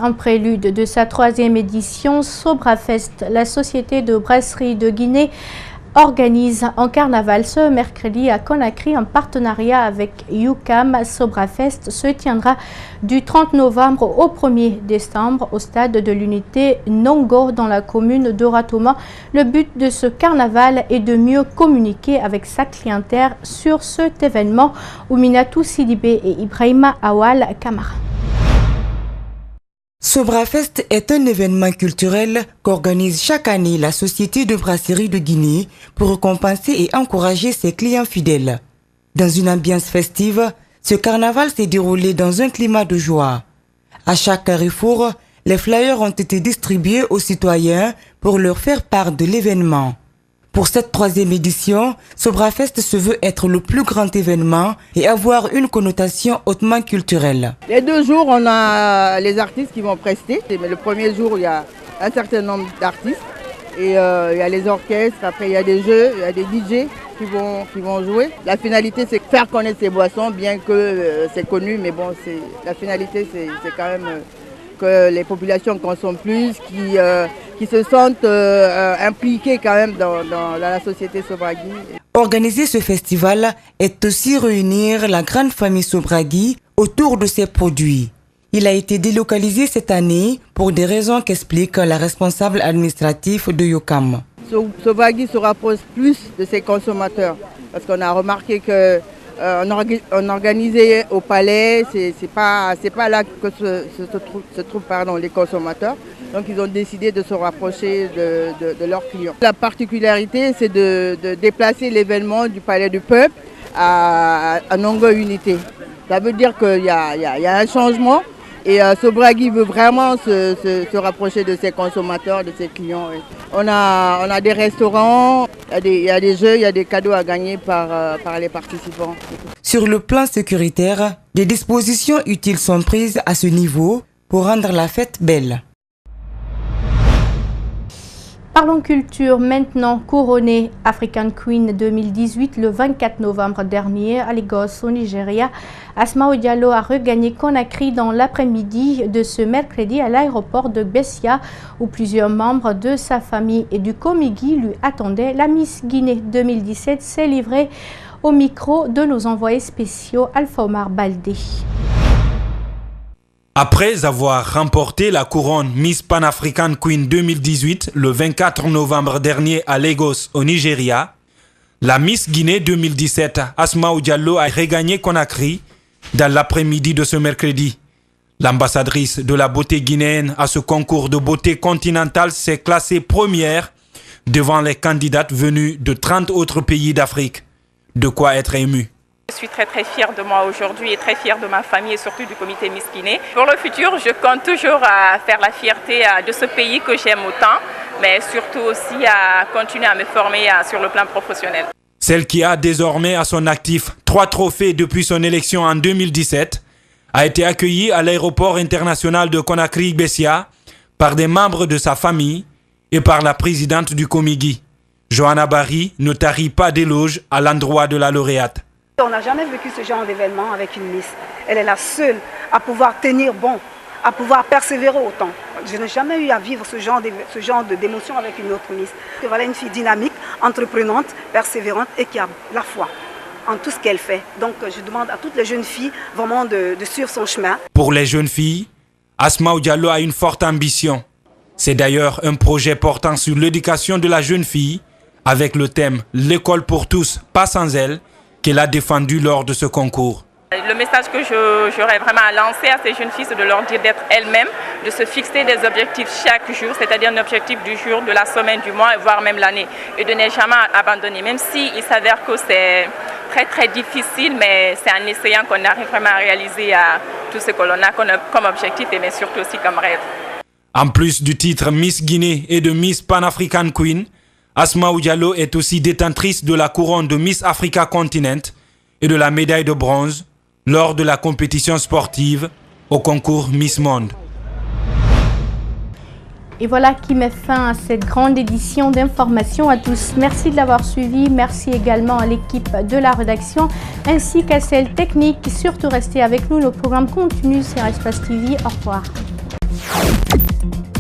En prélude de sa 3e édition, Sobrafest, la société de brasserie de Guinée, organise un carnaval ce mercredi à Conakry en partenariat avec UCAM. Sobrafest se tiendra du 30 novembre au 1er décembre au stade de l'unité Nongo dans la commune de Ratouma. Le but de ce carnaval est de mieux communiquer avec sa clientèle sur cet événement. Ouminatou Sidibé et Ibrahima Awal Kamara. Sobrafest est un événement culturel qu'organise chaque année la Société de brasserie de Guinée pour récompenser et encourager ses clients fidèles. Dans une ambiance festive, ce carnaval s'est déroulé dans un climat de joie. À chaque carrefour, les flyers ont été distribués aux citoyens pour leur faire part de l'événement. Pour cette 3e édition, Sobrafest se veut être le plus grand événement et avoir une connotation hautement culturelle. Les 2 jours, on a les artistes qui vont prester. Mais le premier jour, il y a un certain nombre d'artistes. Et il y a les orchestres, après il y a des jeux, il y a des DJ qui vont jouer. La finalité, c'est faire connaître ces boissons, bien que c'est connu, mais bon, la finalité, c'est quand même que les populations consomment plus, qui se sentent impliquées quand même dans la société Sobragui. Organiser ce festival est aussi réunir la grande famille Sobragui autour de ses produits. Il a été délocalisé cette année pour des raisons qu'explique la responsable administrative de Yokam. Sobragui se rapproche plus de ses consommateurs parce qu'on a remarqué que on organisait au palais, c'est pas là que se trouvent les consommateurs. Donc ils ont décidé de se rapprocher de leurs clients. La particularité, c'est de déplacer l'événement du palais du peuple à Nongo Unité. Ça veut dire qu'il y a un changement et Sobragui veut vraiment se rapprocher de ses consommateurs, de ses clients. On a des restaurants, il y a des jeux, il y a des cadeaux à gagner par les participants. Sur le plan sécuritaire, des dispositions utiles sont prises à ce niveau pour rendre la fête belle. Parlons culture maintenant. Couronnée African Queen 2018 le 24 novembre dernier à Lagos au Nigeria, Asma'u Diallo a regagné Conakry dans l'après-midi de ce mercredi à l'aéroport de Bessia où plusieurs membres de sa famille et du Komigi lui attendaient. La Miss Guinée 2017 s'est livrée au micro de nos envoyés spéciaux Alpha Omar Baldé. Après avoir remporté la couronne Miss Pan-African Queen 2018 le 24 novembre dernier à Lagos au Nigeria, la Miss Guinée 2017 Asma'u Diallo a regagné Conakry dans l'après-midi de ce mercredi. L'ambassadrice de la beauté guinéenne à ce concours de beauté continentale s'est classée première devant les candidates venues de 30 autres pays d'Afrique. De quoi être ému. Je suis très fière de moi aujourd'hui et très fière de ma famille et surtout du comité Miss Guinée. Pour le futur, je compte toujours à faire la fierté de ce pays que j'aime autant, mais surtout aussi à continuer à me former sur le plan professionnel. Celle qui a désormais à son actif 3 trophées depuis son élection en 2017 a été accueillie à l'aéroport international de Conakry-Bessia par des membres de sa famille et par la présidente du Komigi. Johanna Barry ne tarit pas d'éloges à l'endroit de la lauréate. On n'a jamais vécu ce genre d'événement avec une Miss. Elle est la seule à pouvoir tenir bon, à pouvoir persévérer autant. Je n'ai jamais eu à vivre ce genre d'émotion avec une autre Miss. Voilà une fille dynamique, entreprenante, persévérante et qui a la foi en tout ce qu'elle fait. Donc je demande à toutes les jeunes filles vraiment de suivre son chemin. Pour les jeunes filles, Asma'u Diallo a une forte ambition. C'est d'ailleurs un projet portant sur l'éducation de la jeune fille avec le thème « L'école pour tous, pas sans elle » qu'elle a défendu lors de ce concours. Le message que j'aurais vraiment à lancer à ces jeunes filles, c'est de leur dire d'être elles-mêmes, de se fixer des objectifs chaque jour, c'est-à-dire un objectif du jour, de la semaine, du mois, voire même l'année, et de ne jamais abandonner, même s'il s'avère que c'est très difficile, mais c'est en essayant qu'on arrive vraiment à réaliser tout ce que l'on a comme objectif et mais surtout aussi comme rêve. En plus du titre Miss Guinée et de Miss Pan-African Queen, Asma'u Diallo est aussi détentrice de la couronne de Miss Africa Continent et de la médaille de bronze lors de la compétition sportive au concours Miss Monde. Et voilà qui met fin à cette grande édition d'information à tous. Merci de l'avoir suivi. Merci également à l'équipe de la rédaction ainsi qu'à celle technique. Surtout restez avec nous. Le programme continue sur Espace TV. Au revoir. Miss.